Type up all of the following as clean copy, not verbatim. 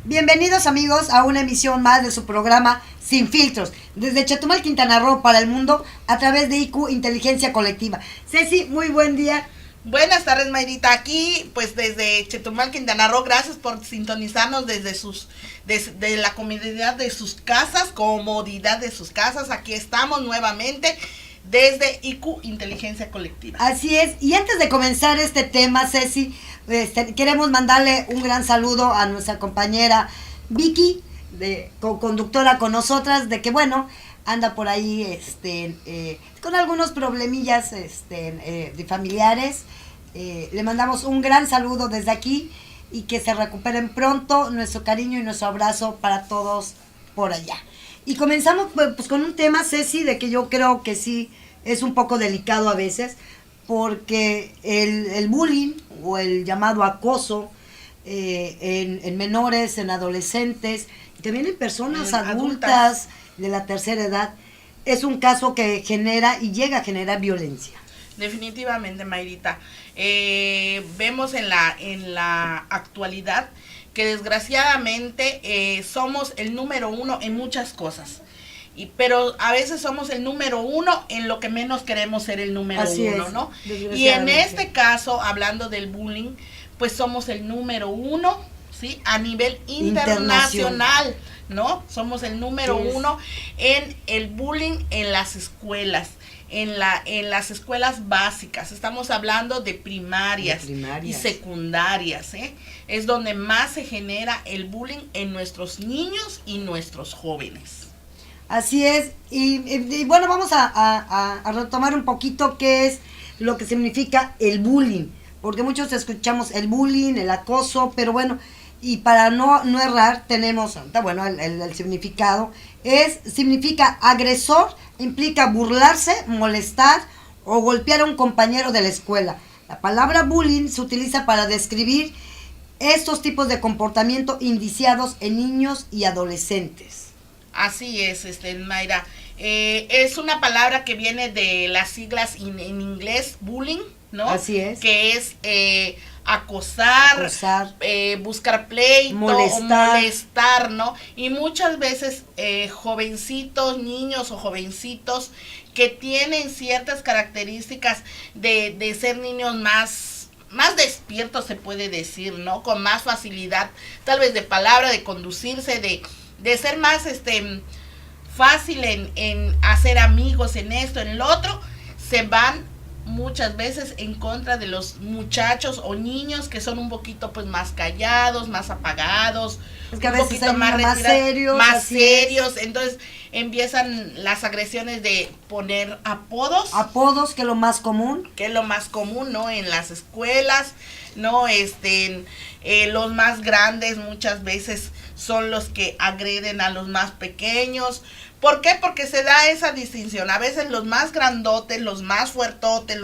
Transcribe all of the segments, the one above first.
Bienvenidos amigos a una emisión más de su programa Sin Filtros, desde Chetumal, Quintana Roo para el mundo a través de IQ Inteligencia Colectiva. Ceci, muy buen día. Buenas tardes, Mayrita, aquí pues desde Chetumal, Quintana Roo. Gracias por sintonizarnos desde la comodidad de sus casas, aquí estamos nuevamente desde IQ Inteligencia Colectiva. Así es, y antes de comenzar este tema, Ceci, queremos mandarle un gran saludo a nuestra compañera Vicky, co-conductora con nosotras, de que bueno, anda por ahí con algunos problemillas de familiares. Le mandamos un gran saludo desde aquí y que se recuperen pronto. Nuestro cariño y nuestro abrazo para todos por allá. Y comenzamos pues con un tema, Ceci, de que yo creo que sí es un poco delicado a veces, porque el bullying o el llamado acoso en menores, en adolescentes, y también en personas adultas de la tercera edad, es un caso que genera y llega a generar violencia. Definitivamente, Mayrita. Vemos en la actualidad que desgraciadamente somos el número uno en muchas cosas. Pero a veces somos el número uno en lo que menos queremos ser el número uno, ¿no? Y en este caso, hablando del bullying, pues somos el número uno, ¿sí? A nivel internacional, ¿no? Somos el número uno en el bullying en las escuelas. En las escuelas básicas, estamos hablando de primarias y secundarias, es donde más se genera el bullying en nuestros niños y nuestros jóvenes. Así es, y bueno, vamos a retomar un poquito qué es lo que significa el bullying, porque muchos escuchamos el bullying, el acoso, pero bueno, y para no errar tenemos, bueno, el significado, significa agresor, implica burlarse, molestar o golpear a un compañero de la escuela. La palabra bullying se utiliza para describir estos tipos de comportamiento indiciados en niños y adolescentes. Así es, Mayra. Es una palabra que viene de las siglas en inglés, bullying, ¿no? Así es. Que es acosar, buscar pleito, molestar, ¿no? Y muchas veces jovencitos, niños o jovencitos que tienen ciertas características de ser niños más despiertos, se puede decir, ¿no? Con más facilidad, tal vez de palabra, de conducirse, de ser más fácil en hacer amigos, en esto, en lo otro, se van muchas veces en contra de los muchachos o niños que son un poquito pues más callados, más apagados, es que a veces hay más serios, entonces empiezan las agresiones de poner apodos, que es lo más común, ¿no? En las escuelas, ¿no? Los más grandes muchas veces son los que agreden a los más pequeños. ¿Por qué? Porque se da esa distinción. A veces los más grandotes, los más fuertotes,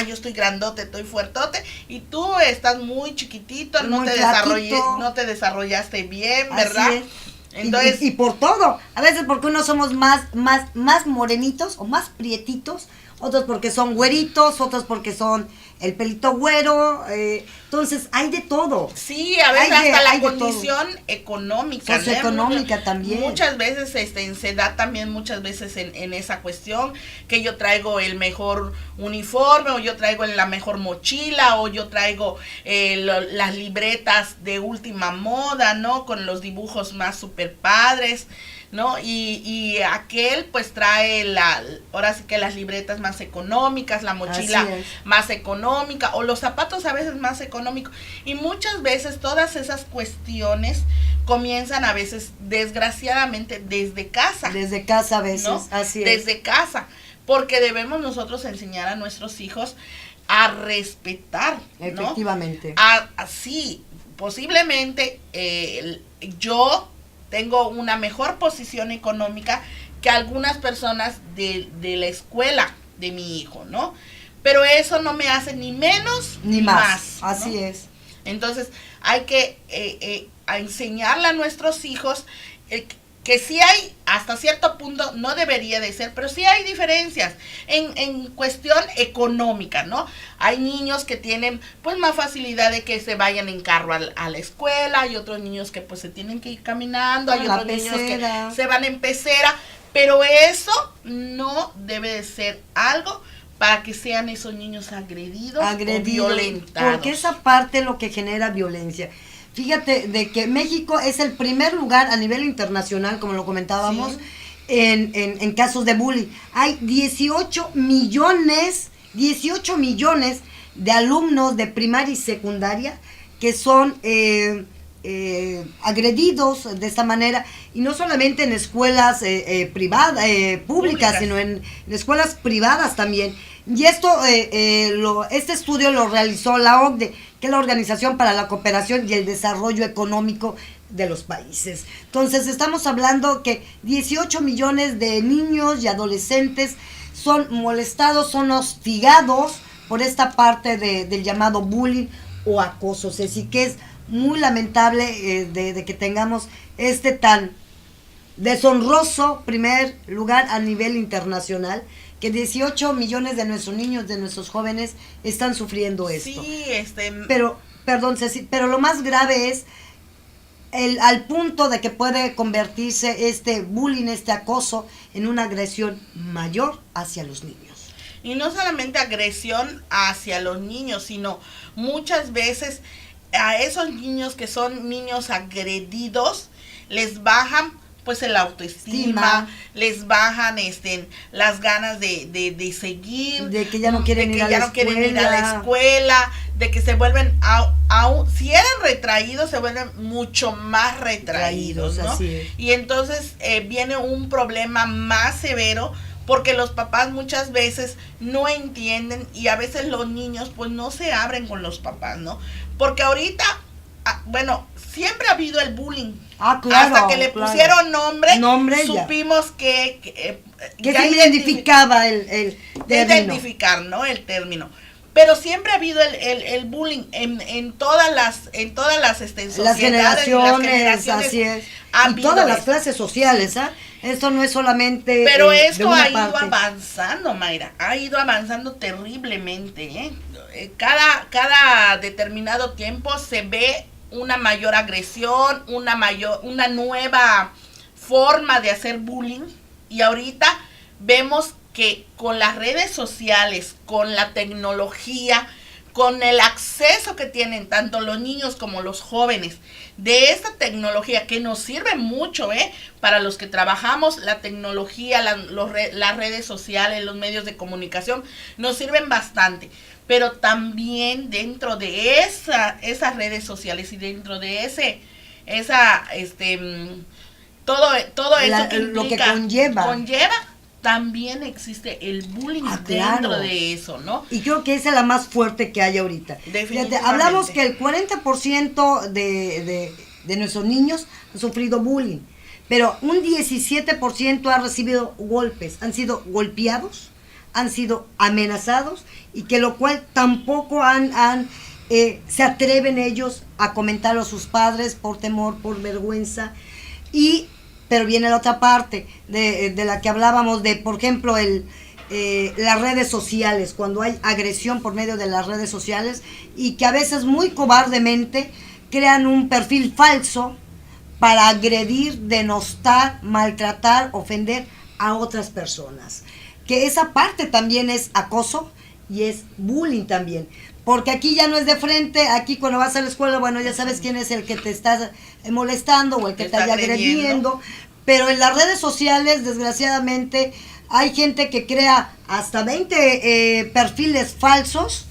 yo estoy grandote, estoy fuertote, y tú estás muy chiquitito, no te desarrollaste bien, ¿verdad? Así es. Entonces, y por todo, a veces porque unos somos más morenitos o más prietitos, otros porque son güeritos, otros porque son el pelito güero, entonces hay de todo. Sí, a veces hasta la condición económica, socioeconómica también. Muchas veces se da también muchas veces en esa cuestión, que yo traigo el mejor uniforme, o yo traigo la mejor mochila, o yo traigo las libretas de última moda, ¿no? Con los dibujos más super padres, ¿no? Y aquel pues trae ahora sí que las libretas más económicas, la mochila más económica, o los zapatos a veces más económicos, y muchas veces todas esas cuestiones comienzan a veces desgraciadamente desde casa a veces, ¿no? Así es. Desde casa, porque debemos nosotros enseñar a nuestros hijos a respetar, ¿no? Efectivamente. Sí, posiblemente yo tengo una mejor posición económica que algunas personas de la escuela de mi hijo, ¿no? Pero eso no me hace ni menos ni más, ¿no? Así es. Entonces hay que a enseñarle a nuestros hijos que sí hay, hasta cierto punto, no debería de ser, pero sí hay diferencias en cuestión económica, ¿no? Hay niños que tienen pues más facilidad de que se vayan en carro a la escuela, hay otros niños que pues se tienen que ir caminando, hay otros niños que se van en pecera, pero eso no debe de ser algo para que sean esos niños agredidos o violentados. Porque esa parte es lo que genera violencia. Fíjate de que México es el primer lugar a nivel internacional, como lo comentábamos, sí, en casos de bullying. Hay 18 millones de alumnos de primaria y secundaria que son agredidos de esta manera, y no solamente en escuelas privadas, públicas, sino en escuelas privadas también. Y este estudio lo realizó la OCDE, que es la Organización para la Cooperación y el Desarrollo Económico de los Países. Entonces estamos hablando que 18 millones de niños y adolescentes son molestados, son hostigados por esta parte del llamado bullying o acoso. Así que es muy lamentable de que tengamos este tan deshonroso primer lugar a nivel internacional, que 18 millones de nuestros niños, de nuestros jóvenes, están sufriendo esto. Sí, Pero, perdón, Ceci, pero lo más grave es al punto de que puede convertirse este bullying, este acoso, en una agresión mayor hacia los niños. Y no solamente agresión hacia los niños, sino muchas veces a esos niños que son niños agredidos, les bajan pues el autoestima, les bajan las ganas de seguir, de que ya no quieren ir a la escuela, de que se vuelven si eran retraídos, se vuelven mucho más retraídos, ¿no? Así es. Y entonces viene un problema más severo, porque los papás muchas veces no entienden, y a veces los niños pues no se abren con los papás, ¿no? Porque ahorita, bueno, siempre ha habido el bullying. Claro, hasta que le pusieron nombre supimos que se identificaba el término. Identificar, ¿no? El término. Pero siempre ha habido el bullying en todas las sociedades, las generaciones, así es. Y todas las clases sociales, ¿ah? Esto no es solamente. Pero esto ha ido avanzando, Mayra. Ha ido avanzando terriblemente, ¿eh? Cada determinado tiempo se ve una mayor agresión, una nueva forma de hacer bullying, y ahorita vemos que con las redes sociales, con la tecnología, con el acceso que tienen tanto los niños como los jóvenes de esta tecnología, que nos sirve mucho, para los que trabajamos la tecnología, las redes sociales, los medios de comunicación, nos sirven bastante. Pero también dentro de esas redes sociales y dentro de todo eso que implica, lo que conlleva, también existe el bullying claro, dentro de eso, ¿no? Y creo que esa es la más fuerte que hay ahorita. Definitivamente. Hablamos que el 40% de nuestros niños han sufrido bullying, pero un 17% ha recibido golpes, han sido golpeados, han sido amenazados, y que lo cual tampoco se atreven ellos a comentarlo a sus padres por temor, por vergüenza. Pero viene la otra parte de la que hablábamos, de por ejemplo las redes sociales, cuando hay agresión por medio de las redes sociales, y que a veces muy cobardemente crean un perfil falso para agredir, denostar, maltratar, ofender a otras personas. Que esa parte también es acoso y es bullying también. Porque aquí ya no es de frente, aquí cuando vas a la escuela, bueno, ya sabes quién es el que te está molestando o el que te está agrediendo. Pero en las redes sociales, desgraciadamente, hay gente que crea hasta 20 perfiles falsos,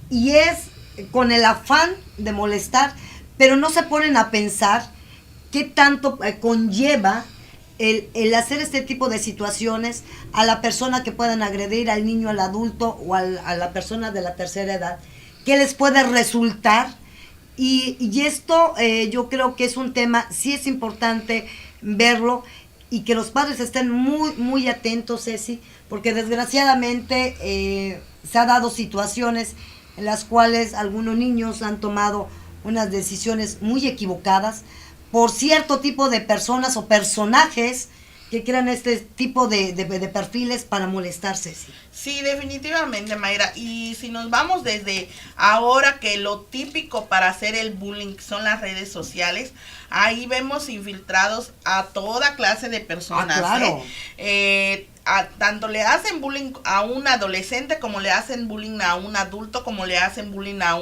y es con el afán de molestar, pero no se ponen a pensar qué tanto conlleva el hacer este tipo de situaciones a la persona que puedan agredir, al niño, al adulto o a la persona de la tercera edad, qué les puede resultar. Y esto yo creo que es un tema, sí es importante verlo, y que los padres estén muy, muy atentos, Ceci, porque desgraciadamente se ha dado situaciones en las cuales algunos niños han tomado unas decisiones muy equivocadas, por cierto tipo de personas o personajes que crean este tipo de perfiles para molestarse. Sí. Sí, definitivamente, Mayra. Y si nos vamos desde ahora, que lo típico para hacer el bullying son las redes sociales, ahí vemos infiltrados a toda clase de personas. Claro. Tanto le hacen bullying a un adolescente, como le hacen bullying a un adulto, como le hacen bullying a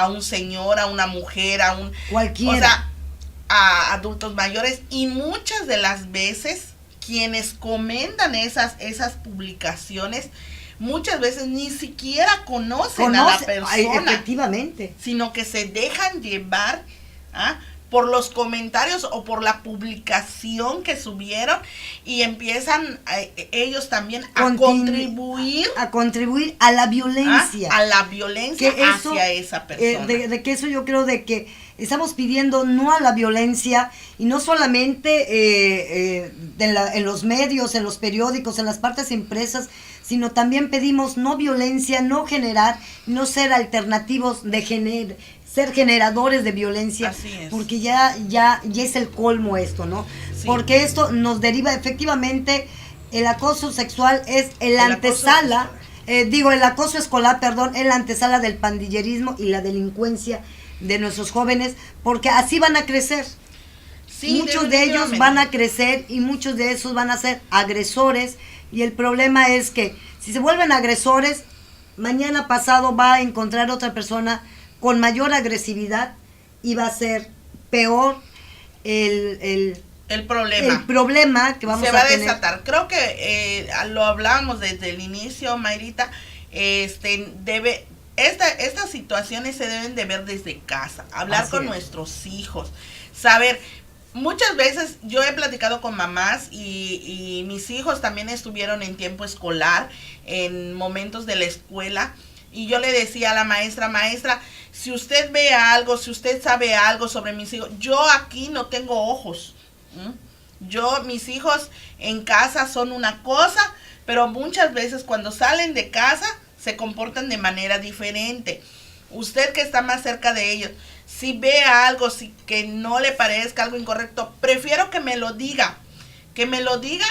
un señor, a una mujer, a un... Cualquiera. O sea, a adultos mayores, y muchas de las veces quienes comentan esas publicaciones muchas veces ni siquiera conocen a la persona, efectivamente, sino que se dejan llevar por los comentarios o por la publicación que subieron, y empiezan ellos también a contribuir a la violencia, hacia esa persona. De que eso yo creo de que estamos pidiendo no a la violencia, y no solamente en los medios, en los periódicos, en las partes impresas, sino también pedimos no violencia, no generar, no ser alternativos ser generadores de violencia. Así es. Porque ya es el colmo esto, ¿no? Sí. Porque esto nos deriva efectivamente, el acoso sexual es el antesala, el acoso escolar, perdón, es la antesala del pandillerismo y la delincuencia de nuestros jóvenes, porque así van a crecer. Sí, muchos de ellos van a crecer y muchos de esos van a ser agresores, y el problema es que si se vuelven agresores, mañana pasado va a encontrar otra persona con mayor agresividad y va a ser peor el problema que vamos a tener. Se va a desatar. Creo que lo hablábamos desde el inicio, Mayrita. Estas situaciones se deben de ver desde casa, hablar con nuestros hijos, saber. Muchas veces yo he platicado con mamás y mis hijos también estuvieron en tiempo escolar, en momentos de la escuela, y yo le decía a la maestra, si usted ve algo, si usted sabe algo sobre mis hijos, yo aquí no tengo ojos. Mis hijos en casa son una cosa, pero muchas veces cuando salen de casa se comportan de manera diferente. Usted que está más cerca de ellos, si ve algo, que no le parezca algo incorrecto, prefiero que me lo diga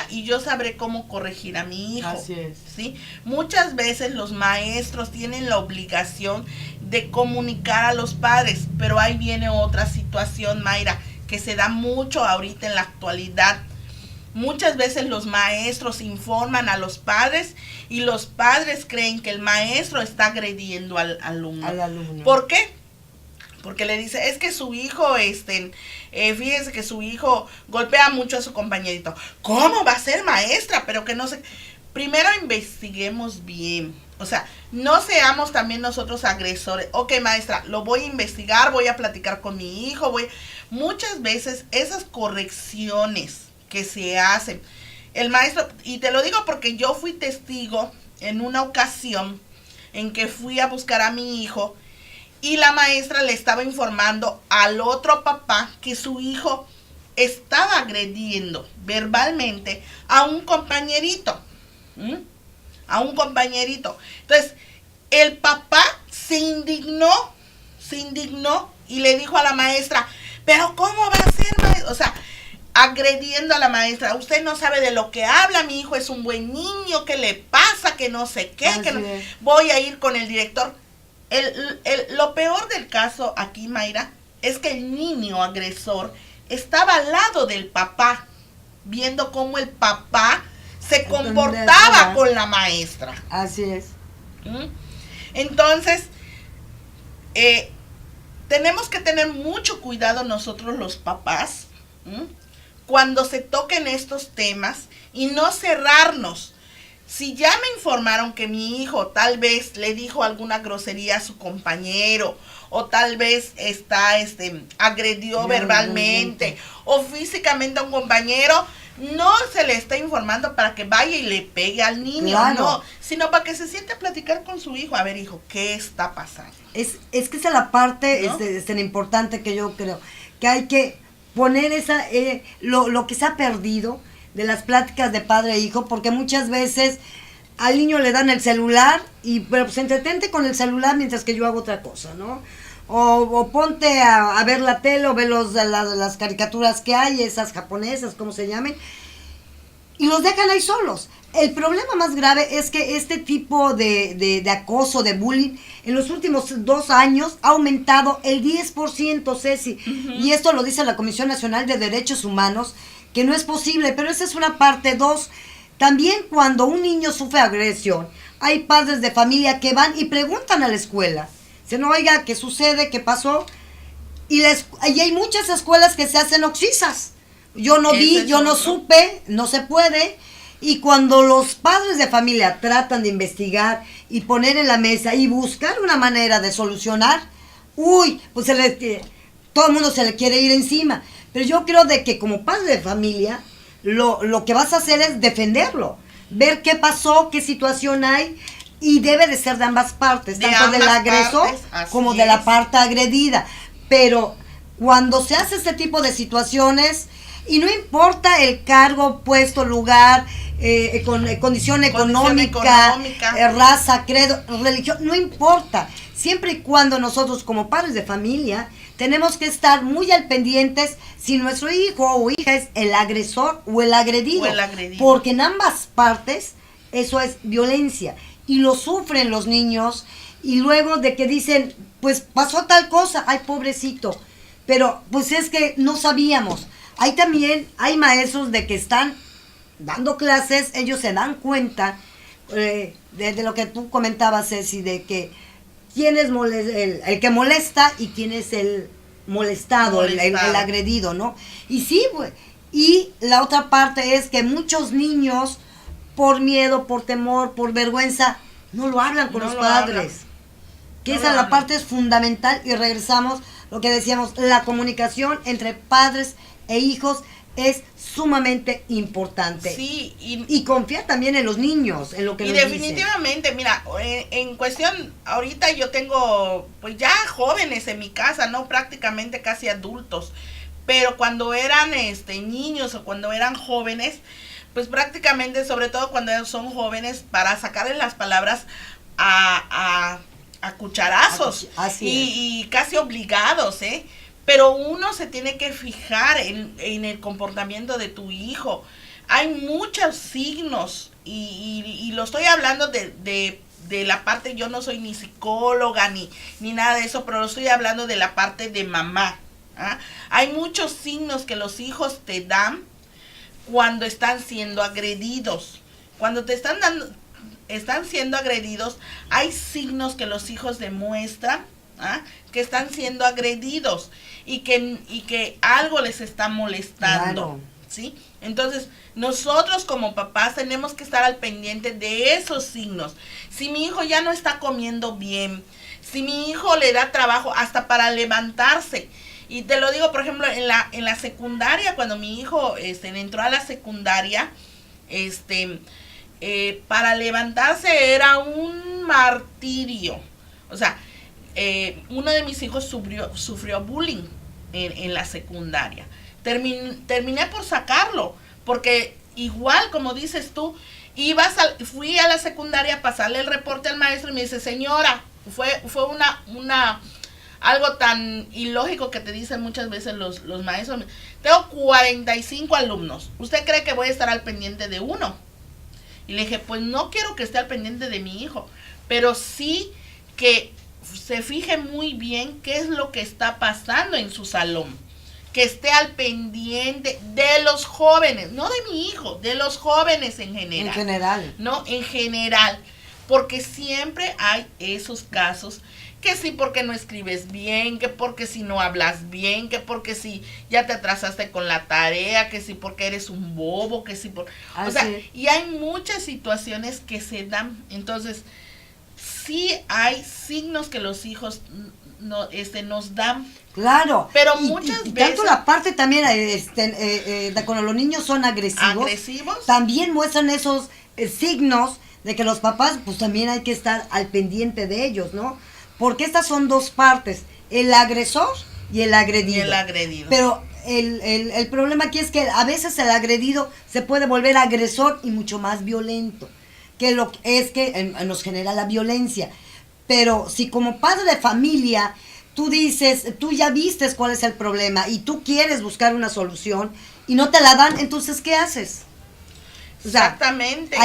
y yo sabré cómo corregir a mi hijo. Así es. ¿Sí? Muchas veces los maestros tienen la obligación de comunicar a los padres, pero ahí viene otra situación, Mayra, que se da mucho ahorita en la actualidad. Muchas veces los maestros informan a los padres y los padres creen que el maestro está agrediendo al alumno. ¿Por qué? Porque le dice, es que su hijo, fíjense que su hijo golpea mucho a su compañerito. ¿Cómo va a ser maestra? Pero que no sé. Primero investiguemos bien. O sea, no seamos también nosotros agresores. Ok, maestra, lo voy a investigar, voy a platicar con mi hijo. Muchas veces esas correcciones que se hacen, el maestro, y te lo digo porque yo fui testigo en una ocasión en que fui a buscar a mi hijo, y la maestra le estaba informando al otro papá que su hijo estaba agrediendo verbalmente a un compañerito. Entonces, el papá se indignó y le dijo a la maestra, pero ¿cómo va a ser, maestra? O sea, agrediendo a la maestra. Usted no sabe de lo que habla, mi hijo es un buen niño, ¿qué le pasa? Que no sé qué, voy a ir con el director. Lo peor del caso aquí, Mayra, es que el niño agresor estaba al lado del papá, viendo cómo el papá se comportaba con la maestra. Así es. Entonces, tenemos que tener mucho cuidado nosotros los papás cuando se toquen estos temas y no cerrarnos. Si ya me informaron que mi hijo tal vez le dijo alguna grosería a su compañero, o tal vez agredió verbalmente o físicamente a un compañero, no se le está informando para que vaya y le pegue al niño, no, sino para que se siente a platicar con su hijo. A ver, hijo, ¿qué está pasando? Es que esa es la parte, ¿no? Es tan importante, que yo creo que hay que poner lo que se ha perdido de las pláticas de padre e hijo, porque muchas veces al niño le dan el celular y pues entretente con el celular mientras que yo hago otra cosa, ¿no? o ponte a ver la tele o ver las caricaturas que hay, esas japonesas, como se llamen, y los dejan ahí solos. El problema más grave es que este tipo de acoso, de bullying, en los últimos 2 años ha aumentado el 10%, Ceci. Y esto lo dice la Comisión Nacional de Derechos Humanos, que no es posible, pero esa es una parte. 2, también cuando un niño sufre agresión, hay padres de familia que van y preguntan a la escuela. Dicen, oiga, ¿qué sucede? ¿Qué pasó? Y hay muchas escuelas que se hacen oxisas. Yo no vi, yo no supe, no se puede. Y cuando los padres de familia tratan de investigar y poner en la mesa y buscar una manera de solucionar, pues todo el mundo se le quiere ir encima. Pero yo creo de que como padre de familia, lo que vas a hacer es defenderlo, ver qué pasó, qué situación hay, y debe de ser de ambas partes, tanto del agresor como de la parte agredida. Pero cuando se hace este tipo de situaciones, y no importa el cargo, puesto, lugar, condición económica, raza, credo, religión, no importa. Siempre y cuando nosotros como padres de familia tenemos que estar muy al pendientes si nuestro hijo o hija es el agresor o el agredido. Porque en ambas partes eso es violencia. Y lo sufren los niños, y luego de que dicen, pues pasó tal cosa, ay pobrecito, pero pues es que no sabíamos. Hay maestros de que están dando clases, ellos se dan cuenta de lo que tú comentabas, Ceci, de que quién es el que molesta y quién es el molestado. El agredido, ¿no? Y sí, pues, y la otra parte es que muchos niños, por miedo, por temor, por vergüenza, no lo hablan con los padres. Que esa la parte es fundamental, y regresamos lo que decíamos, la comunicación entre padres e hijos es sumamente importante. Sí, y confiar también en los niños, en lo que nos dicen. Y definitivamente, mira, en cuestión, ahorita yo tengo pues ya jóvenes en mi casa, ¿no? Prácticamente casi adultos, pero cuando eran niños o cuando eran jóvenes, pues prácticamente, sobre todo cuando son jóvenes, para sacarles las palabras a cucharazos, y casi obligados, pero uno se tiene que fijar en el comportamiento de tu hijo. Hay muchos signos, y lo estoy hablando de la parte, yo no soy ni psicóloga ni nada de eso, pero lo estoy hablando de la parte de mamá. Hay muchos signos que los hijos te dan cuando están siendo agredidos. Cuando te están siendo agredidos, hay signos que los hijos demuestran que están siendo agredidos y que algo les está molestando. Claro. ¿Sí? Entonces, nosotros como papás tenemos que estar al pendiente de esos signos. Si mi hijo ya no está comiendo bien, si mi hijo le da trabajo hasta para levantarse, y te lo digo, por ejemplo, en la secundaria, cuando mi hijo entró a la secundaria, para levantarse era un martirio. O sea, uno de mis hijos sufrió bullying en la secundaria. Terminé por sacarlo, porque igual, como dices tú, fui a la secundaria a pasarle el reporte al maestro, y me dice, señora, fue algo tan ilógico que te dicen muchas veces los maestros. Tengo 45 alumnos. ¿Usted cree que voy a estar al pendiente de uno? Y le dije, pues no quiero que esté al pendiente de mi hijo, pero sí que se fije muy bien qué es lo que está pasando en su salón. Que esté al pendiente de los jóvenes, no de mi hijo, de los jóvenes en general. En general. No, en general. Porque siempre hay esos casos, que sí porque no escribes bien, que porque si no hablas bien, que porque si ya te atrasaste con la tarea, que sí porque eres un bobo, que sí por... O sea, y hay muchas situaciones que se dan. Entonces, sí hay signos que los hijos nos dan. Claro. Pero muchas veces... tanto la parte también, cuando los niños son agresivos, también muestran esos signos de que los papás, pues también hay que estar al pendiente de ellos, ¿no? Porque estas son dos partes, el agresor y el agredido. Pero el problema aquí es que a veces el agredido se puede volver agresor y mucho más violento, que nos genera la violencia. Pero si como padre de familia tú dices, tú ya vistes cuál es el problema y tú quieres buscar una solución y no te la dan, entonces, ¿qué haces? O sea, exactamente.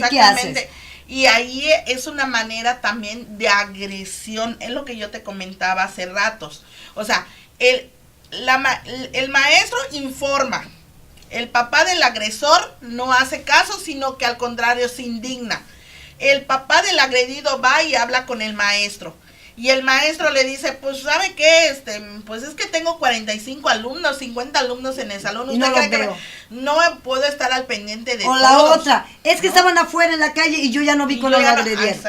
¿qué haces? Y ahí es una manera también de agresión, es lo que yo te comentaba hace ratos. O sea, el maestro informa, el papá del agresor no hace caso, sino que al contrario se indigna. El papá del agredido va y habla con el maestro. Y el maestro le dice, pues, ¿sabe qué? Pues es que tengo 45 alumnos, 50 alumnos en el salón. Y no los veo. No puedo estar al pendiente de todos. O la otra, es que estaban afuera en la calle y yo ya no vi cuando lo agredieron.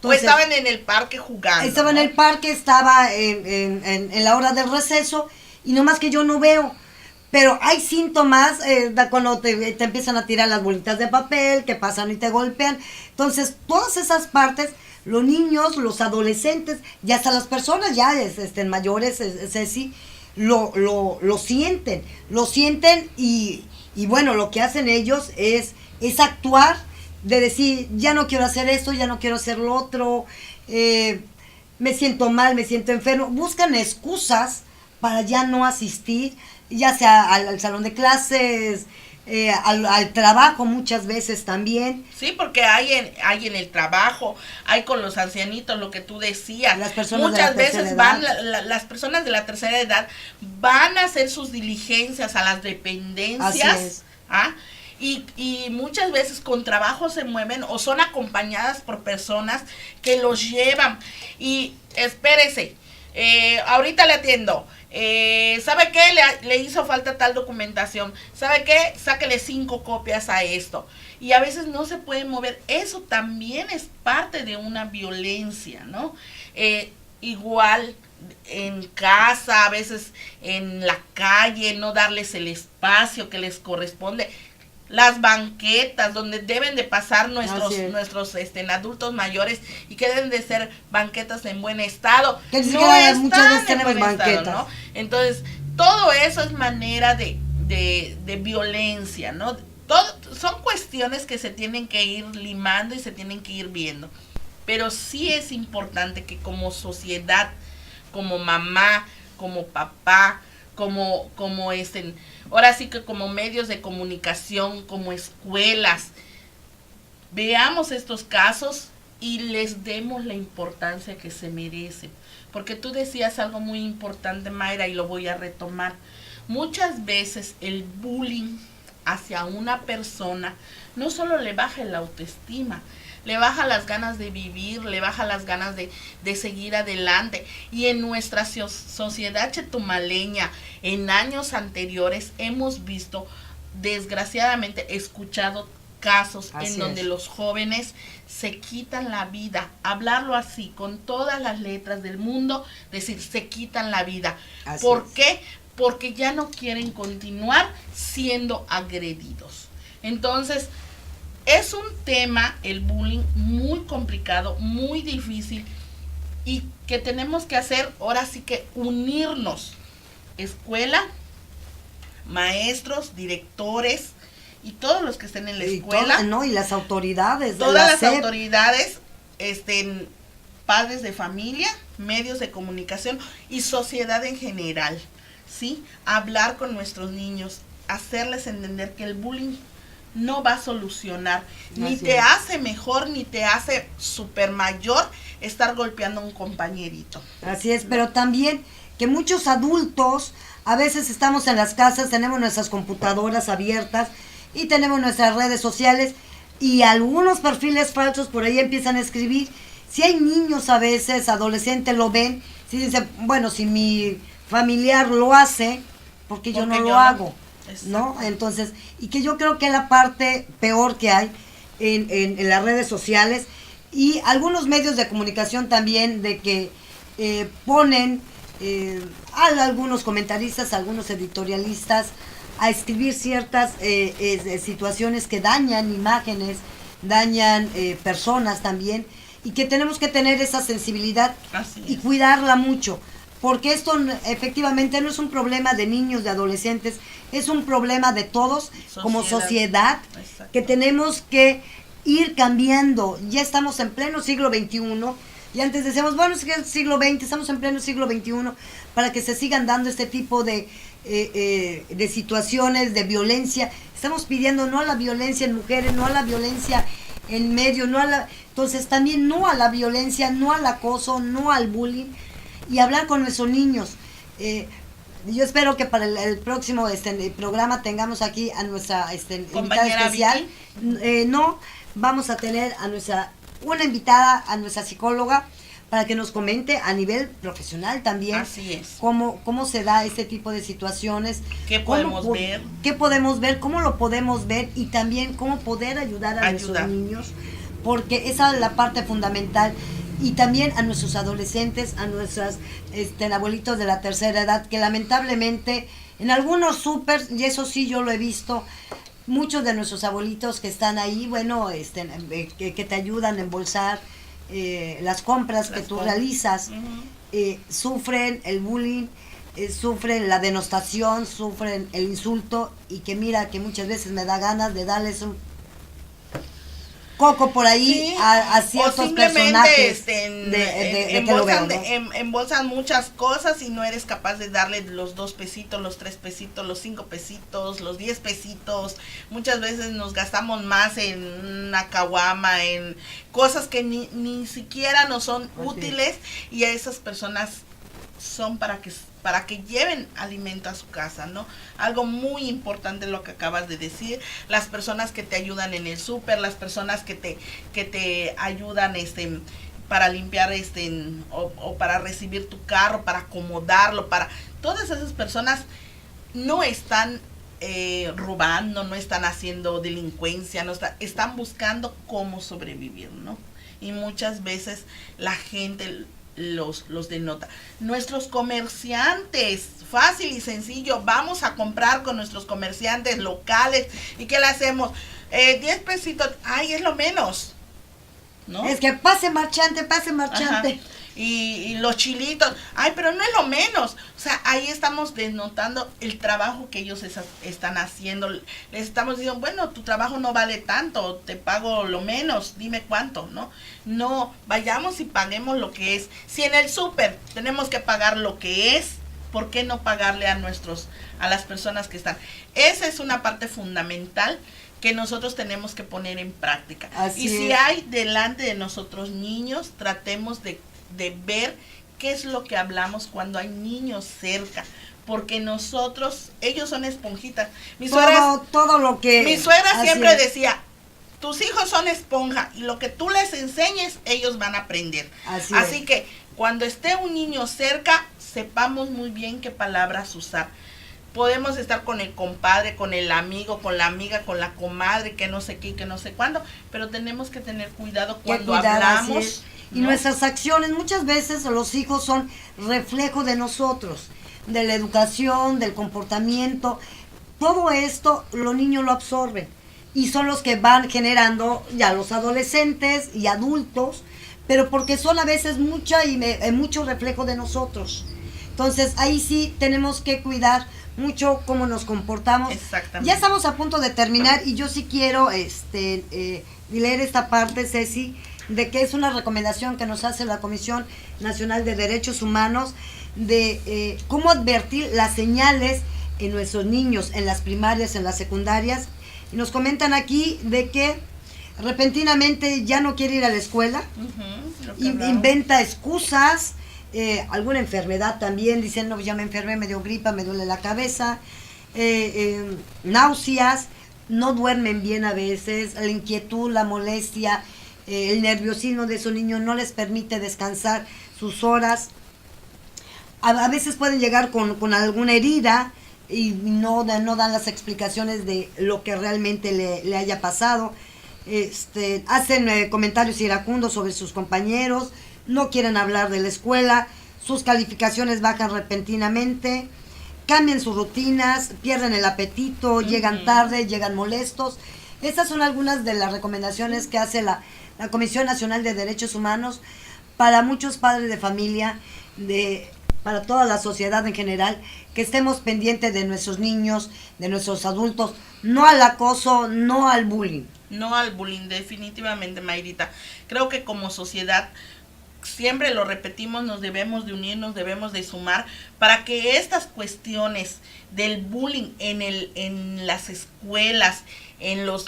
O estaban en el parque jugando. Estaba en el parque, estaba en la hora del receso y nomás que yo no veo. Pero hay síntomas cuando te empiezan a tirar las bolitas de papel, que pasan y te golpean. Entonces, todas esas partes, los niños, los adolescentes y hasta las personas ya mayores, Ceci, lo sienten. Lo sienten y bueno, lo que hacen ellos es actuar, de decir, ya no quiero hacer esto, ya no quiero hacer lo otro, me siento mal, me siento enfermo. Buscan excusas para ya no asistir, ya sea al salón de clases, al trabajo muchas veces también. Sí, porque hay en el trabajo, hay con los ancianitos, lo que tú decías. Las personas muchas de la tercera veces edad. van, las personas de la tercera edad van a hacer sus diligencias a las dependencias. Así es. ¿Ah? Y muchas veces con trabajo se mueven o son acompañadas por personas que los llevan. Y espérese, ahorita le atiendo. ¿Sabe qué? Le hizo falta tal documentación. ¿Sabe qué? Sáquele 5 copias a esto. Y a veces no se puede mover. Eso también es parte de una violencia, ¿no? Igual en casa, a veces en la calle, no darles el espacio que les corresponde. Las banquetas donde deben de pasar nuestros adultos mayores y que deben de ser banquetas en buen estado. Que no están en buen estado, ¿no? Entonces, todo eso es manera de violencia, ¿no? Son cuestiones que se tienen que ir limando y se tienen que ir viendo. Pero sí es importante que como sociedad, como mamá, como papá, ahora sí que como medios de comunicación, como escuelas, veamos estos casos y les demos la importancia que se merecen. Porque tú decías algo muy importante, Mayra, y lo voy a retomar. Muchas veces el bullying hacia una persona no solo le baja la autoestima, le baja las ganas de vivir, le baja las ganas de seguir adelante. Y en nuestra sociedad chetumaleña, en años anteriores, hemos visto, desgraciadamente, escuchado casos en donde los jóvenes se quitan la vida. Hablarlo así, con todas las letras del mundo, decir, se quitan la vida. ¿Por qué? Porque ya no quieren continuar siendo agredidos. Entonces, es un tema, el bullying, muy complicado, muy difícil y que tenemos que hacer, ahora sí que unirnos, escuela, maestros, directores y todos los que estén en la escuela. Y las autoridades. Todas las autoridades, padres de familia, medios de comunicación y sociedad en general, ¿sí? Hablar con nuestros niños, hacerles entender que el bullying no va a solucionar, ni te hace mejor, ni te hace super mayor estar golpeando a un compañerito. Así es, pero también que muchos adultos, a veces estamos en las casas, tenemos nuestras computadoras abiertas y tenemos nuestras redes sociales y algunos perfiles falsos por ahí empiezan a escribir. Si hay niños a veces, adolescentes lo ven, si dicen, bueno, si mi familiar lo hace, porque yo no lo hago. ¿No? Entonces, y que yo creo que es la parte peor que hay en las redes sociales y algunos medios de comunicación también, de que ponen a algunos comentaristas, a algunos editorialistas a escribir ciertas situaciones que dañan imágenes, dañan personas también, y que tenemos que tener esa sensibilidad y cuidarla mucho. Porque esto efectivamente no es un problema de niños, de adolescentes, es un problema de todos como sociedad, que tenemos que ir cambiando. Ya estamos en pleno siglo XXI, Y antes decíamos, bueno, es que el siglo XX, estamos en pleno siglo XXI, para que se sigan dando este tipo de situaciones de violencia. Estamos pidiendo no a la violencia en mujeres, no a la violencia en medio, entonces también no a la violencia, no al acoso, no al bullying, y hablar con nuestros niños. Yo espero que para el próximo el programa tengamos aquí a nuestra invitada especial. No, vamos a tener a una invitada, a nuestra psicóloga, para que nos comente a nivel profesional también. Así es. Cómo se da este tipo de situaciones. ¿Qué podemos ver? ¿Qué podemos ver? ¿Cómo lo podemos ver? Y también cómo poder ayudar a nuestros niños, porque esa es la parte fundamental. Y también a nuestros adolescentes, a nuestros abuelitos de la tercera edad, que lamentablemente en algunos súper, y eso sí yo lo he visto, muchos de nuestros abuelitos que están ahí, bueno, que te ayudan a embolsar las compras que tú realizas, sufren el bullying, sufren la denostación, sufren el insulto, y que mira que muchas veces me da ganas de darles un coco por ahí, a ciertos personajes embolsan muchas cosas y no eres capaz de darle los 2 pesitos, los 3 pesitos, los 5 pesitos, los 10 pesitos. Muchas veces nos gastamos más en una caguama, en cosas que ni siquiera nos son útiles, y a esas personas son para que lleven alimento a su casa, ¿no? Algo muy importante lo que acabas de decir, las personas que te ayudan en el súper, las personas que te ayudan para limpiar o para recibir tu carro, para acomodarlo, todas esas personas no están robando, no están haciendo delincuencia, están buscando cómo sobrevivir, ¿no? Y muchas veces la gente los denota. Nuestros comerciantes, fácil y sencillo, vamos a comprar con nuestros comerciantes locales. ¿Y qué le hacemos? 10 pesitos, ay, es lo menos, ¿no? Es que pase marchante. Ajá. Y los chilitos, ay, pero no es lo menos. O sea, ahí estamos denotando el trabajo que ellos están haciendo. Les estamos diciendo, bueno, tu trabajo no vale tanto, te pago lo menos, dime cuánto, ¿no? No, vayamos y paguemos lo que es. Si en el súper tenemos que pagar lo que es, ¿por qué no pagarle a las personas que están? Esa es una parte fundamental que nosotros tenemos que poner en práctica. Así si hay delante de nosotros niños, tratemos de ver qué es lo que hablamos cuando hay niños cerca, porque ellos son esponjitas. Mi suegra siempre decía, tus hijos son esponja, y lo que tú les enseñes, ellos van a aprender. Así que cuando esté un niño cerca, sepamos muy bien qué palabras usar. Podemos estar con el compadre, con el amigo, con la amiga, con la comadre, que no sé qué, que no sé cuándo, pero tenemos que tener cuidado cuando hablamos. Y nuestras acciones, muchas veces los hijos son reflejo de nosotros, de la educación, del comportamiento. Todo esto los niños lo absorben, y son los que van generando ya los adolescentes y adultos, pero porque son a veces mucho reflejo de nosotros. Entonces ahí sí tenemos que cuidar mucho cómo nos comportamos. Exactamente. Ya estamos a punto de terminar, y yo sí quiero leer esta parte, Ceci, de que es una recomendación que nos hace la Comisión Nacional de Derechos Humanos de cómo advertir las señales en nuestros niños, en las primarias, en las secundarias. Y nos comentan aquí de que repentinamente ya no quiere ir a la escuela, inventa excusas, alguna enfermedad también, dicen, no, ya me enfermé, me dio gripa, me duele la cabeza, náuseas, no duermen bien a veces, la inquietud, la molestia, el nerviosismo de esos niños no les permite descansar sus horas. A veces pueden llegar con alguna herida y no dan las explicaciones de lo que realmente le haya pasado. Hacen comentarios iracundos sobre sus compañeros, no quieren hablar de la escuela, sus calificaciones bajan repentinamente, cambian sus rutinas, pierden el apetito, llegan tarde, llegan molestos. Estas son algunas de las recomendaciones que hace la Comisión Nacional de Derechos Humanos para muchos padres de familia, para toda la sociedad en general, que estemos pendientes de nuestros niños, de nuestros adultos, no al acoso, no al bullying. No al bullying, definitivamente, Mayrita. Creo que como sociedad siempre lo repetimos, nos debemos de unir, nos debemos de sumar para que estas cuestiones del bullying en las escuelas, en las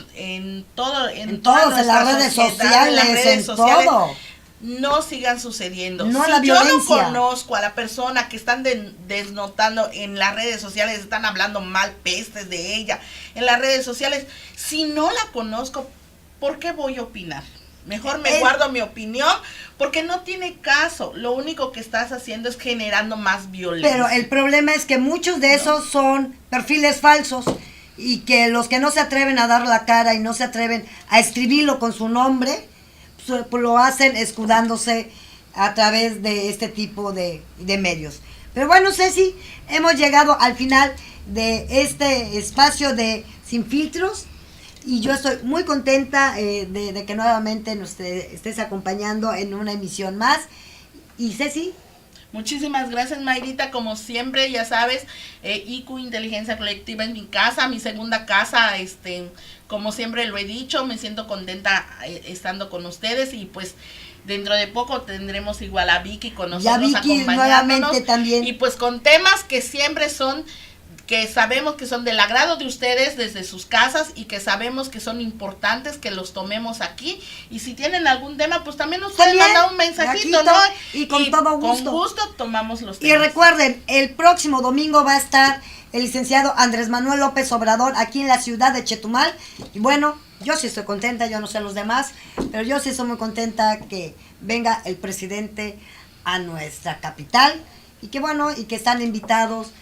redes sociales, todo, no sigan sucediendo. No, si la yo violencia. no conozco a la persona que están desnotando en las redes sociales, están hablando mal pestes de ella en las redes sociales, si no la conozco, ¿por qué voy a opinar? Mejor me guardo mi opinión, porque no tiene caso. Lo único que estás haciendo es generando más violencia. Pero el problema es que muchos de esos son perfiles falsos, y que los que no se atreven a dar la cara y no se atreven a escribirlo con su nombre, pues lo hacen escudándose a través de este tipo de medios. Pero bueno, Ceci, hemos llegado al final de este espacio de Sin Filtros. Y yo estoy muy contenta de que nuevamente nos estés acompañando en una emisión más. Y Ceci. Muchísimas gracias, Mayrita. Como siempre, ya sabes, IQ Inteligencia Colectiva en mi casa, mi segunda casa. Como siempre lo he dicho, me siento contenta estando con ustedes. Y pues dentro de poco tendremos igual a Vicky con nosotros, ya Vicky acompañándonos. También. Y pues con temas que siempre son, que sabemos que son del agrado de ustedes desde sus casas, y que sabemos que son importantes que los tomemos aquí. Y si tienen algún tema, pues también nos pueden mandar un mensajito, ¿no? Y con todo gusto. Con gusto tomamos los temas. Y recuerden, el próximo domingo va a estar el licenciado Andrés Manuel López Obrador aquí en la ciudad de Chetumal. Y bueno, yo sí estoy contenta, yo no sé los demás, pero yo sí estoy muy contenta que venga el presidente a nuestra capital. Y que bueno, y que están invitados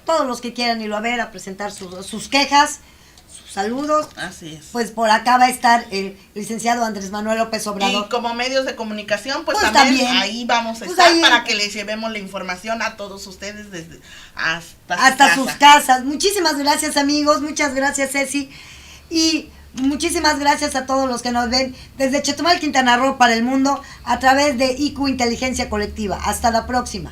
todos los que quieran irlo a ver, a presentar sus quejas, sus saludos. Así es. Pues por acá va a estar el licenciado Andrés Manuel López Obrador. Y como medios de comunicación, pues también ahí vamos a estar para que les llevemos la información a todos ustedes desde hasta sus casas. Muchísimas gracias, amigos, muchas gracias, Ceci. Y muchísimas gracias a todos los que nos ven desde Chetumal, Quintana Roo para el mundo a través de IQ Inteligencia Colectiva. Hasta la próxima.